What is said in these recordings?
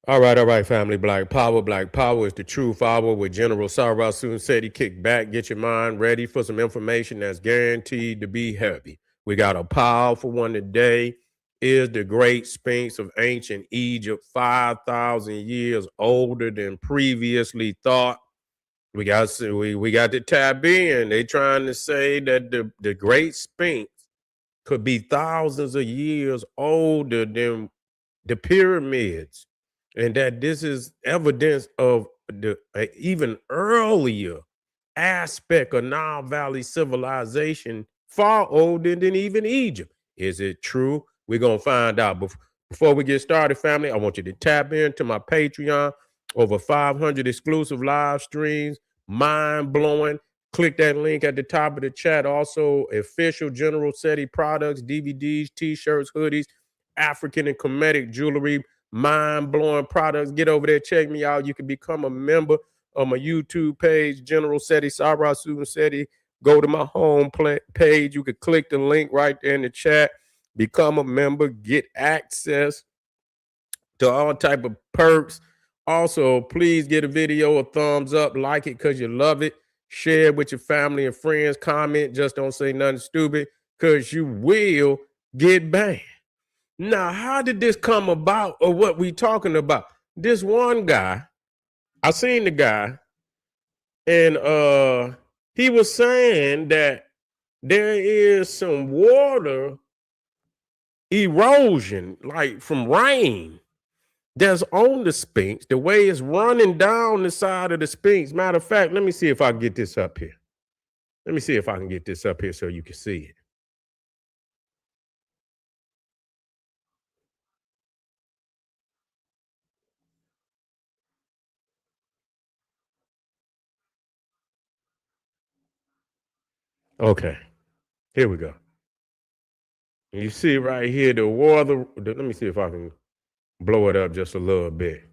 All right, family. Black Power. Black Power is the true power with General Sarah soon said he kick back, get your mind ready for some information that's guaranteed to be heavy. We got a powerful one today. Is the great Sphinx of ancient Egypt 5,000 years older than previously thought? We got to tap in. They trying to say that the great Sphinx could be thousands of years older than the pyramids, and that this is evidence of the even earlier aspect of Nile Valley civilization, far older than even Egypt. Is it true? We're gonna find out. Before we get started, family, I want you to tap into my Patreon. Over 500 exclusive live streams, mind blowing. Click that link at the top of the chat. Also, official General SETI products, DVDs, t-shirts, hoodies, African and Kemetic jewelry, mind-blowing products. Get over there, check me out. You can become a member of my YouTube page, General SETI, Sarah Susan SETI. Go to my home page. You can click the link right there in the chat. Become a member, get access to all type of perks. Also, please get a video a thumbs up, like it because you love it. Share it with your family and friends. Comment, just don't say nothing stupid because you will get banned. Now, how did this come about, or what we talking about? This one guy, I seen the guy, and he was saying that there is some water erosion, like from rain, that's on the Sphinx, the way it's running down the side of the Sphinx. Matter of fact, let me see if I can get this up here. Let me see if I can get this up here so you can see it. Okay, here we go. You see right here, the water. Let me see if I can blow it up just a little bit.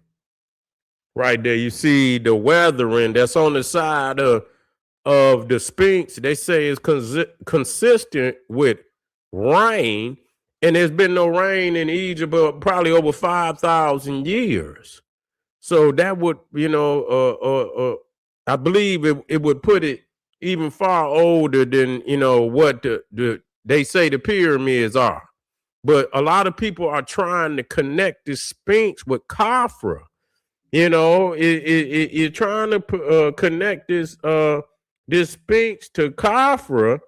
Right there, you see the weathering that's on the side of the Sphinx. They say is consistent with rain, and there's been no rain in Egypt probably over 5,000 years. So that would, I believe it would put it even far older than what they say the pyramids are. But a lot of people are trying to connect the Sphinx with Khafra. You're trying to connect this Sphinx to Khafra,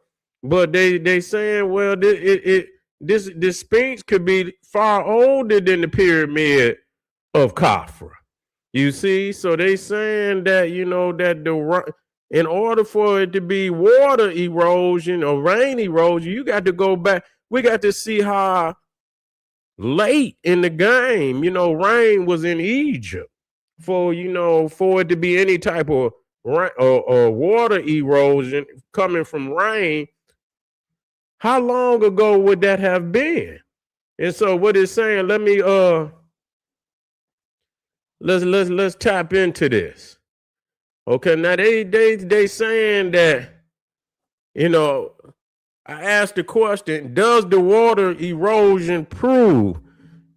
but they saying, well, this Sphinx could be far older than the pyramid of Khafra. You see, so they saying that that in order for it to be water erosion or rain erosion, you got to go back. We got to see how late in the game, rain was in Egypt for it to be any type of water erosion coming from rain. How long ago would that have been? And so what it's saying, let me let's tap into this. Okay, now they saying that, I asked the question, does the water erosion prove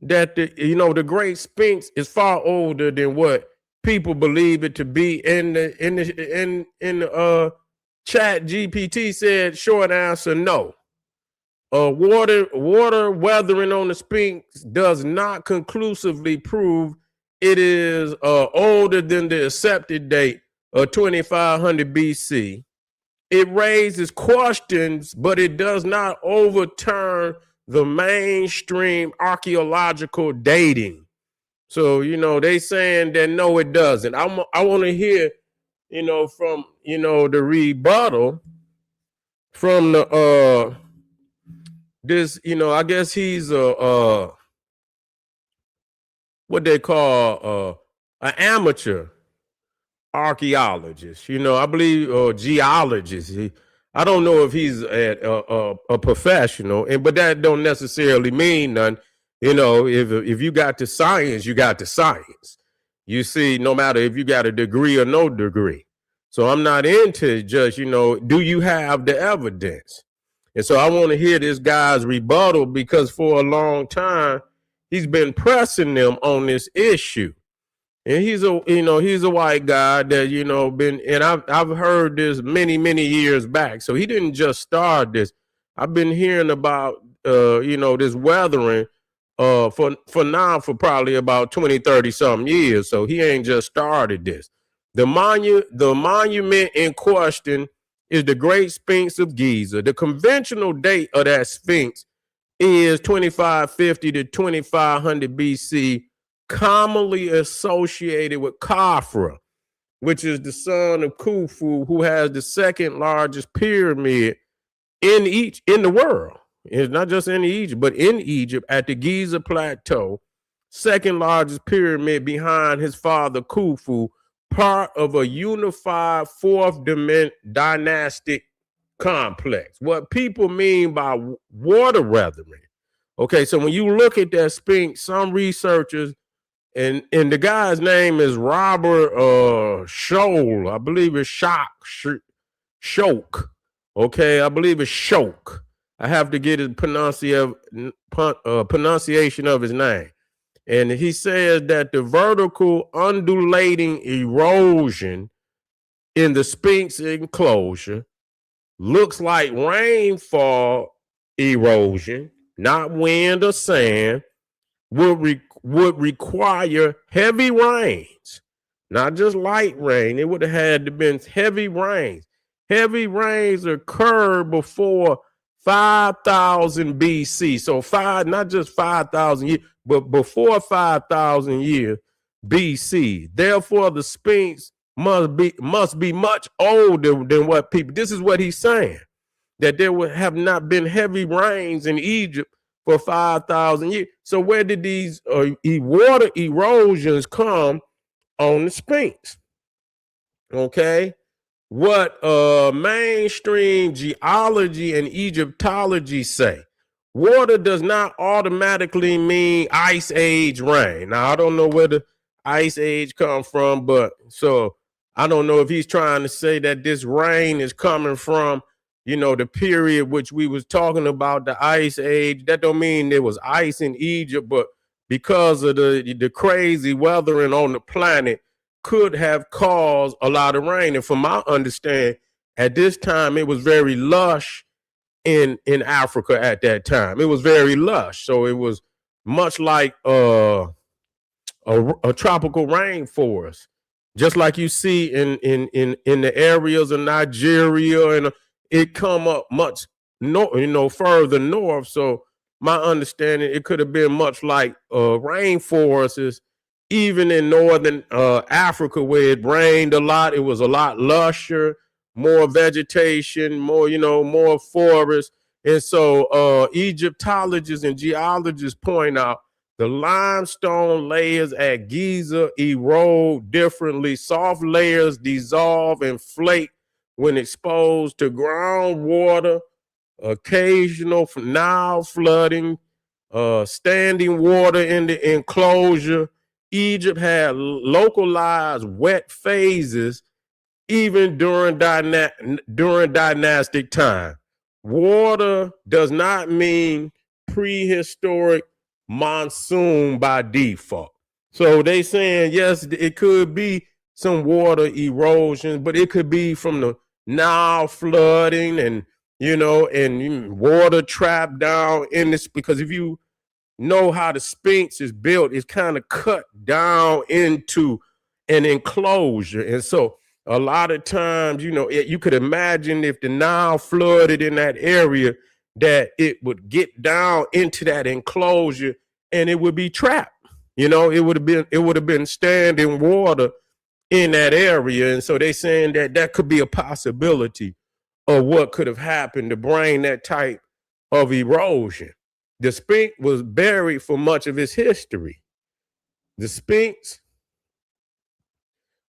that the Great Sphinx is far older than what people believe it to be? In the chat, GPT said short answer, no. Water weathering on the Sphinx does not conclusively prove it is older than the accepted date of 2500 BC. It raises questions, but it does not overturn the mainstream archaeological dating. So, they saying that no, it doesn't. I want to hear, from, the rebuttal from the, this, I guess he's what they call an amateur archaeologist, I believe, geologist. I don't know if he's a professional, but that don't necessarily mean none. If you got the science, you got the science. You see, no matter if you got a degree or no degree. So I'm not into just, do you have the evidence? And so I want to hear this guy's rebuttal, because for a long time, he's been pressing them on this issue. And he's a white guy that, been, and I've heard this many years back. So he didn't just start this. I've been hearing about this weathering for probably about 20, 30 something years. So he ain't just started this. The monument in question is the Great Sphinx of Giza. The conventional date of that Sphinx is 2550 to 2500 BC, commonly associated with Khafra, which is the son of Khufu, who has the second largest pyramid in the world. It's not just in Egypt, but in Egypt at the Giza Plateau, second largest pyramid behind his father Khufu, part of a unified fourth dynastic complex. What people mean by water weathering. Okay, so when you look at that Sphinx, some researchers, and the guy's name is Robert Scholl. I believe it's Shoke. Okay, I believe it's Shoke. I have to get his pronunciation of his name. And he says that the vertical undulating erosion in the Sphinx enclosure looks like rainfall erosion, not wind or sand, would require heavy rains, not just light rain. It would have had to been heavy rains. Heavy rains occurred before 5,000 BC. So not just 5,000 years, but before 5,000 years BC. Therefore, the Sphinx must be much older than what people. This is what he's saying, that there would have not been heavy rains in Egypt for 5,000 years. So where did these water erosions come on the Sphinx? Okay. What mainstream geology and Egyptology say, water does not automatically mean ice age rain. Now, I don't know where the ice age come from, but so I don't know if he's trying to say that this rain is coming from, the period which we was talking about, the ice age. That don't mean there was ice in Egypt, but because of the crazy weathering on the planet, could have caused a lot of rain. And from my understanding, at this time, it was very lush in Africa at that time. It was very lush. So it was much like a tropical rainforest, just like you see in the areas of Nigeria, and it come up much further north. So my understanding, it could have been much like rainforests. Even in northern Africa, where it rained a lot, it was a lot lusher, more vegetation, more forest. And so Egyptologists and geologists point out the limestone layers at Giza erode differently. Soft layers dissolve and flake when exposed to groundwater, occasional Nile flooding, standing water in the enclosure. Egypt had localized wet phases even during dynastic time. Water does not mean prehistoric monsoon by default. So they saying, yes, it could be some water erosion, but it could be from the Nile flooding and water trapped down in this, because if you know how the Sphinx is built, it's kind of cut down into an enclosure. And so a lot of times, you could imagine if the Nile flooded in that area, that it would get down into that enclosure and it would be trapped. It would have been standing water in that area. And so they're saying that could be a possibility of what could have happened to bring that type of erosion. The Sphinx was buried for much of its history. The Sphinx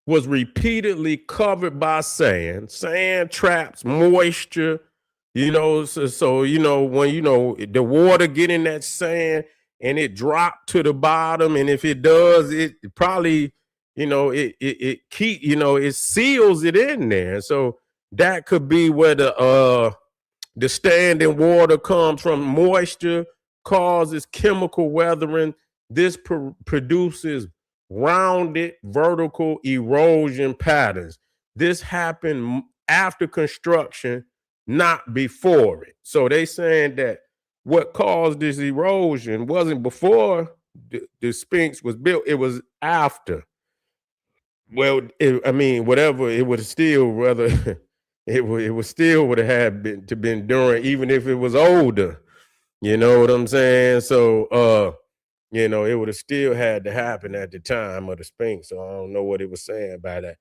was repeatedly covered by sand. Sand traps moisture, when the water get in that sand and it dropped to the bottom, and if it does, it probably, it seals it in there. So that could be where the standing water comes from. Moisture causes chemical weathering This produces rounded vertical erosion patterns. This happened after construction, not before it. So they saying that what caused this erosion wasn't before the Sphinx was built, it was after. Well, I mean, whatever, it would still rather it would still would have had been during, even if it was older. You know what I'm saying? So it would have still had to happen at the time of the Sphinx. So I don't know what it was saying by that.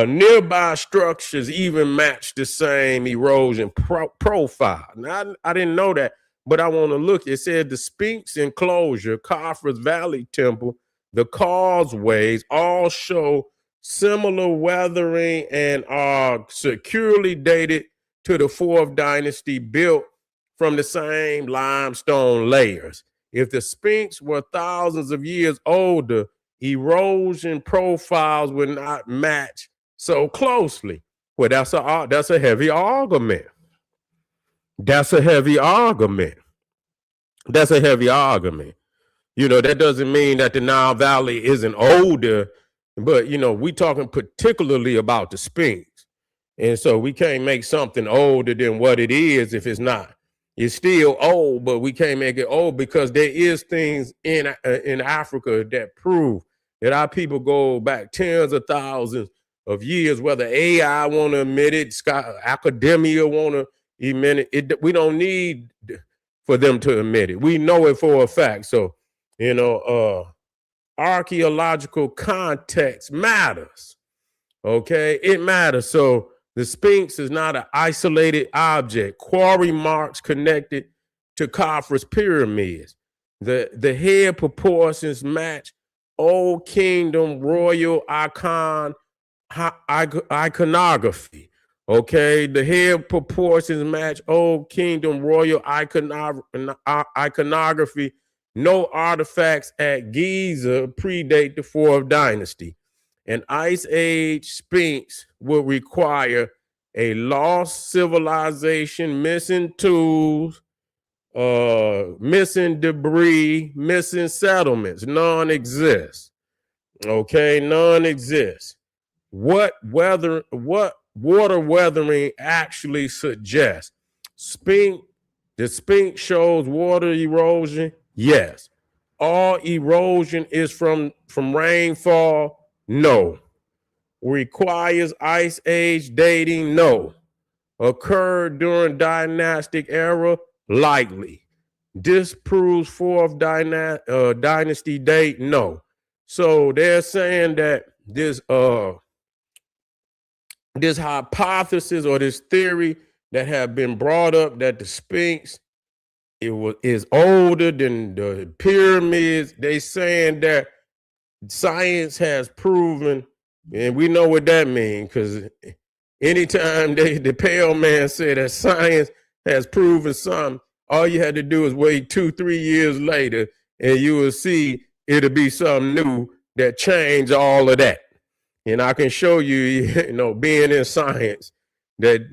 Nearby structures even match the same erosion profile. Now, I didn't know that, but I want to look. It said the Sphinx enclosure, Khafre's Valley Temple, the causeways all show similar weathering and are securely dated to the Fourth Dynasty, built from the same limestone layers. If the Sphinx were thousands of years older, erosion profiles would not match so closely. Well, that's a heavy argument. That's a heavy argument. That's a heavy argument. That doesn't mean that the Nile Valley isn't older, but we talking particularly about the Sphinx. And so we can't make something older than what it is if it's not. It's still old, but we can't make it old because there is things in Africa that prove that our people go back tens of thousands of years, whether AI want to admit it, academia want to admit it. We don't need for them to admit it. We know it for a fact. So, archaeological context matters. Okay, it matters. So the Sphinx is not an isolated object. Quarry marks connected to Khafre's pyramids. The head proportions match Old Kingdom royal iconography. Okay, the head proportions match Old Kingdom royal iconography. No artifacts at Giza predate the Fourth Dynasty. An Ice Age Sphinx would require a lost civilization, missing tools, missing debris, missing settlements. None exist. Okay, none exist. What water weathering actually suggests? The Sphinx shows water erosion. Yes. All erosion is from rainfall. No. Requires Ice Age dating? No. Occurred during dynastic era? Likely. Disproves Fourth Dynasty date? No. So they're saying that this hypothesis or this theory that have been brought up that the Sphinx is older than the pyramids, they saying that science has proven, and we know what that means, because anytime the pale man said that science has proven something, all you had to do is wait 2-3 years later and you will see it'll be something new that change all of that. And I can show you, being in science, that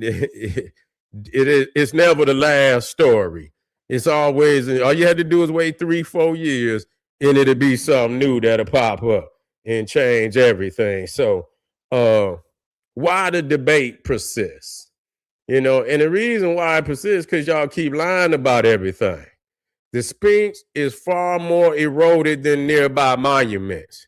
it's never the last story. It's always, all you had to do is wait 3-4 years and it'll be something new that'll pop up and change everything. So why the debate persists? And the reason why it persists because y'all keep lying about everything. The Sphinx is far more eroded than nearby monuments.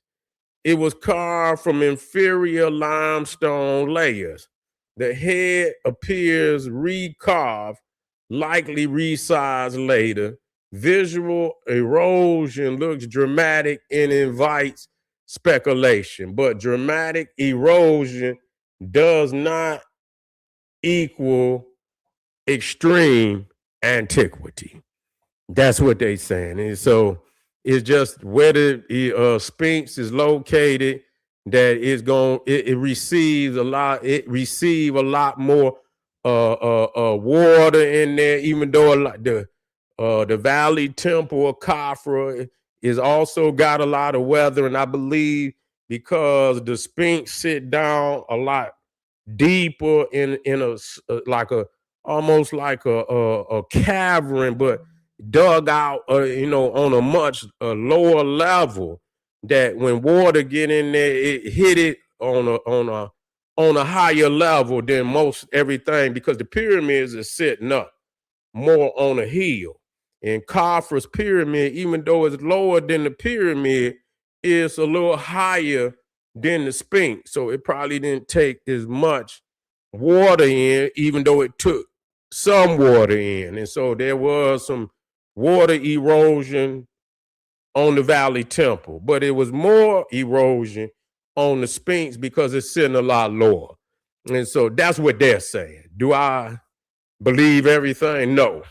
It was carved from inferior limestone layers. The head appears recarved, likely resized later. Visual erosion looks dramatic and invites speculation, but dramatic erosion does not equal extreme antiquity. That's what they're saying. And so it's just where the Sphinx is located that it receives a lot more water in there, even though the Valley Temple of Khafre is also got a lot of weather. And I believe because the Sphinx sit down a lot deeper in almost like a cavern, but dug out, on a much lower level, that when water get in there, it hit it on a higher level than most everything, because the pyramids are sitting up more on a hill. And Kafra's pyramid, even though it's lower than the pyramid, is a little higher than the Sphinx. So it probably didn't take as much water in, even though it took some water in. And so there was some water erosion on the Valley Temple, but it was more erosion on the Sphinx because it's sitting a lot lower. And so that's what they're saying. Do I believe everything? No,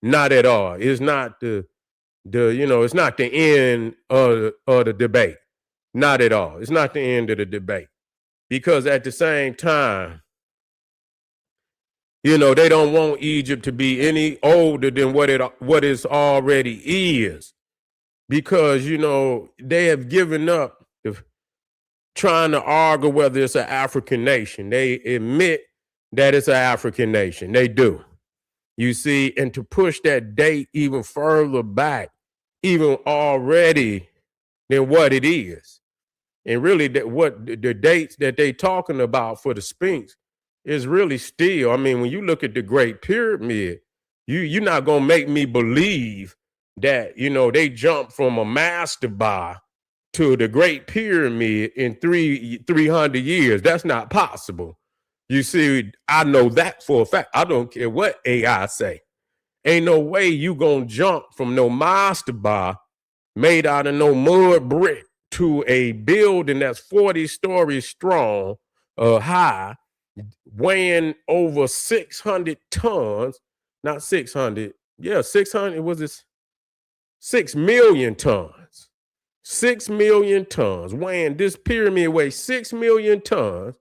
not at all. It's not it's not the end of the debate. Not at all. It's not the end of the debate. Because at the same time, they don't want Egypt to be any older than what it already is. Because, they have given up trying to argue whether it's an African nation. They admit that it's an African nation. They do. You see, and to push that date even further back, even already than what it is. And really, what the dates that they talking about for the Sphinx is really still, when you look at the Great Pyramid, you're not going to make me believe that, they jumped from a mastaba to the Great Pyramid in 300 years. That's not possible. You see, I know that for a fact. I don't care what AI say. Ain't no way you gonna jump from no mastaba made out of no mud brick to a building that's 40 stories strong, high, weighing over 600 tons. Not 600. Yeah, 600. Was it 6 million tons? 6 million tons. Weighing, this pyramid weighs 6 million tons.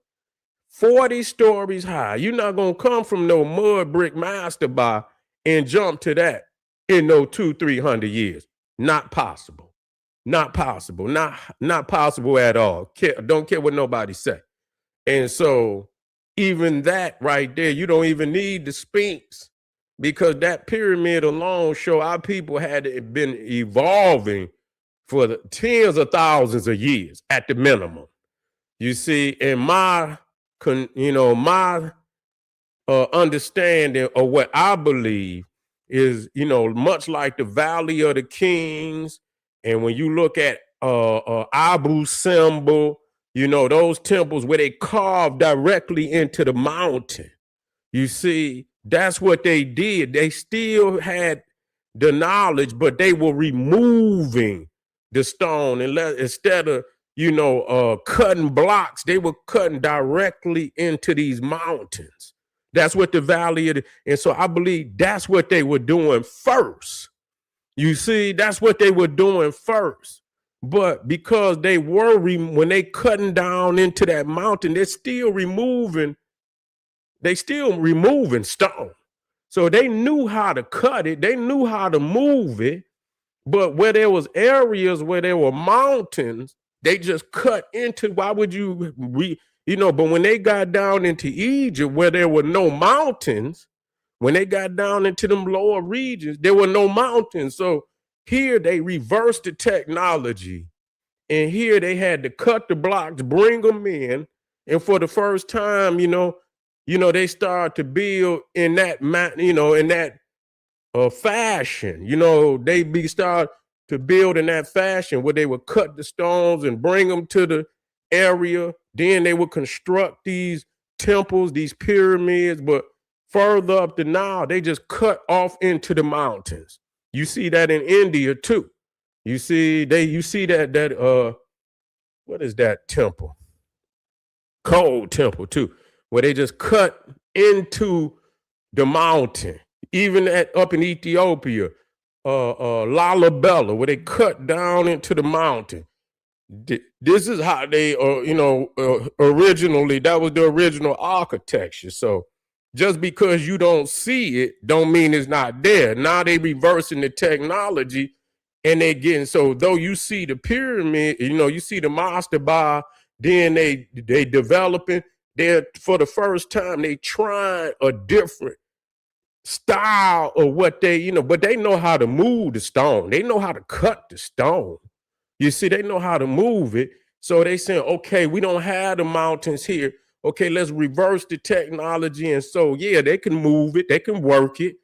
40 stories high. You're not going to come from no mud brick mastaba and jump to that in no 200-300 years. Not possible. Not possible. Not possible at all. Don't care what nobody say. And so even that right there, you don't even need the Sphinx, because that pyramid alone show our people had been evolving for the tens of thousands of years at the minimum. You see, in my understanding of what I believe is, much like the Valley of the Kings, and when you look at Abu Simbel, those temples where they carved directly into the mountain. You see, that's what they did. They still had the knowledge, but they were removing the stone, and instead of cutting blocks, they were cutting directly into these mountains. That's what the Valley of and so I believe that's what they were doing first. You see, that's what they were doing first. But because they were, when they cutting down into that mountain, they're still removing stone. So they knew how to cut it. They knew how to move it. But where there was areas where there were mountains, they just cut into. Why would you, but when they got down into Egypt where there were no mountains, when they got down into them lower regions, there were no mountains. So here they reversed the technology, and here they had to cut the blocks, bring them in. And for the first time, they started to build in that, in that fashion. They start to build in that fashion where they would cut the stones and bring them to the area. Then they would construct these temples, these pyramids, but further up the Nile, they just cut off into the mountains. You see that in India too. You see that what is that temple? Cold temple too, where they just cut into the mountain. Even up in Ethiopia, Lalibela, where they cut down into the mountain. This is how they, originally, that was the original architecture. So just because you don't see it, don't mean it's not there. Now they reversing the technology, and they getting, so though you see the pyramid, you see the mastaba, then they developing. They're, for the first time, they trying a different style of what they, but they know how to move the stone. They know how to cut the stone. You see, they know how to move it. So they saying, okay, we don't have the mountains here. Okay, let's reverse the technology. And so, yeah, they can move it, they can work it,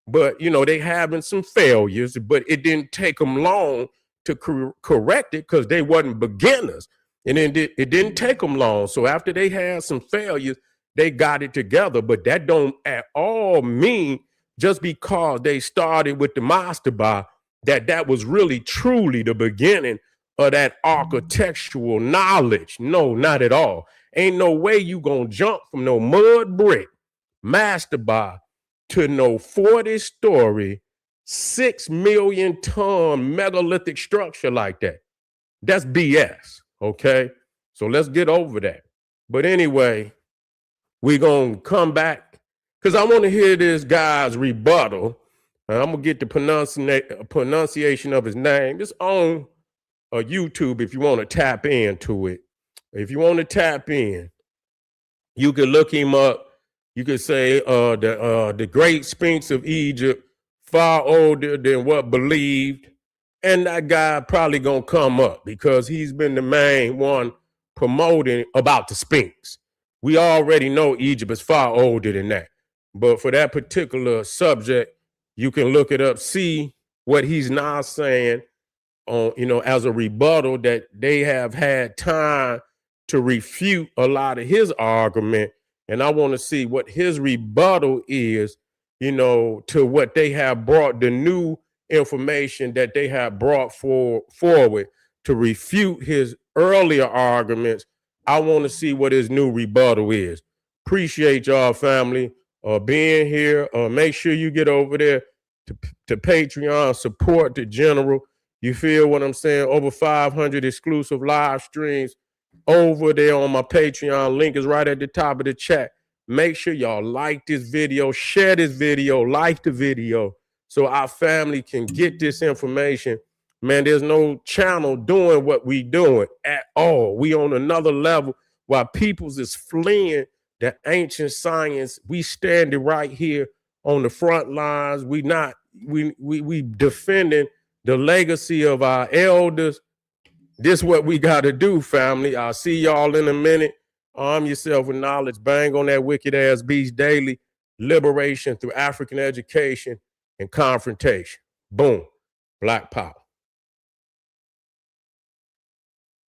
but they having some failures, but it didn't take them long to correct it because they wasn't beginners. And then it didn't take them long. So after they had some failures, they got it together. But that don't at all mean just because they started with the master bar that was really truly the beginning of that architectural knowledge. No, not at all. Ain't no way you gonna jump from no mud brick master bar to no 40-story, 6 million ton megalithic structure like that. That's BS, okay? So let's get over that. But anyway, we're going to come back because I want to hear this guy's rebuttal. I'm going to get the pronunciation of his name. It's on YouTube if you want to tap into it. If you want to tap in, you can look him up. You could say the great Sphinx of Egypt, far older than what believed. And that guy probably going to come up because he's been the main one promoting about the Sphinx. We already know Egypt is far older than that. But for that particular subject, you can look it up, see what he's now saying on, as a rebuttal that they have had time to refute a lot of his argument. And I want to see what his rebuttal is, to what they have brought, the new information that they have brought forward to refute his earlier arguments. I want to see what his new rebuttal is. Appreciate y'all, family, being here. Make sure you get over there to Patreon, support the general. You feel what I'm saying? Over 500 exclusive live streams over there on my Patreon. Link is right at the top of the chat. Make sure y'all like this video, share this video, like the video, so our family can get this information. Man, there's no channel doing what we doing at all. We on another level while peoples is fleeing the ancient science. We standing right here on the front lines. We defending the legacy of our elders. This is what we got to do, family. I'll see y'all in a minute. Arm yourself with knowledge. Bang on that wicked ass beast daily. Liberation through African education and confrontation. Boom. Black power.